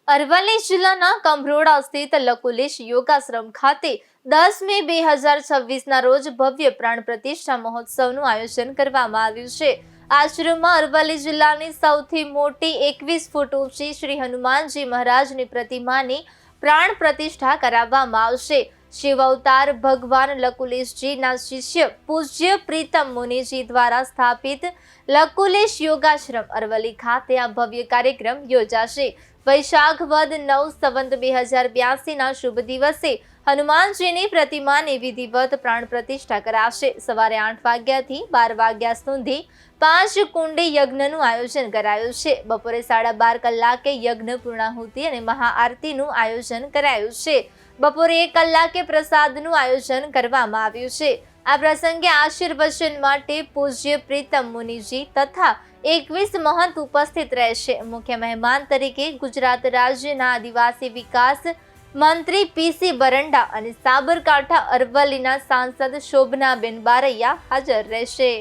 અરવલ્લી જિલ્લાના કંભરોડા સ્થિત લકુલિશ યોગાશ્રમ ખાતે 10 મે 2026ના રોજ ભવ્ય પ્રાણ પ્રતિષ્ઠા મહોત્સવનું આયોજન કરવામાં આવ્યું છે। આશ્રમમાં અરવલ્લી જિલ્લાની સૌથી મોટી 21 ફૂટ ઊંચી શ્રી હનુમાનજી મહારાજની પ્રતિમાની પ્રાણ પ્રતિષ્ઠા કરાવવામાં આવશે। શિવ અવતાર ભગવાન લકુલિશજીના શિષ્ય પૂજ્ય પ્રીતમ મુનિજી દ્વારા સ્થાપિત લકુલિશ યોગાશ્રમ અરવલ્લી ખાતે આ ભવ્ય કાર્યક્રમ યોજાશે। વૈશાખ વદ 9 સંવત 2082ના શુભ દિવસે હનુમાનજીની પ્રતિમાની વિધિવત પ્રાણ પ્રતિષ્ઠા કરાશે। સવારે 8 વાગ્યાથી 12 વાગ્યા સુધી 5 કુંડી યજ્ઞનું આયોજન કરાયું છે। બપોરે 12:30 કલાકે યજ્ઞ પૂર્ણાહુતિ અને મહાઆરતીનું આયોજન કરાયું છે। બપોરે 1 કલાકે પ્રસાદનું આયોજન કરવામાં આવ્યું છે। આ પ્રસંગે આશીર્વચન માટે પૂજ્ય પ્રીતમ મુનિજી તથા 21 મહંત ઉપસ્થિત રહેશે। મુખ્ય મહેમાન તરીકે ગુજરાત રાજ્યના આદિવાસી વિકાસ મંત્રી પીસી બરંડા અને સાબરકાંઠા અરવલ્લીના સાંસદ શોભનાબેન બારૈયા હાજર રહેશે।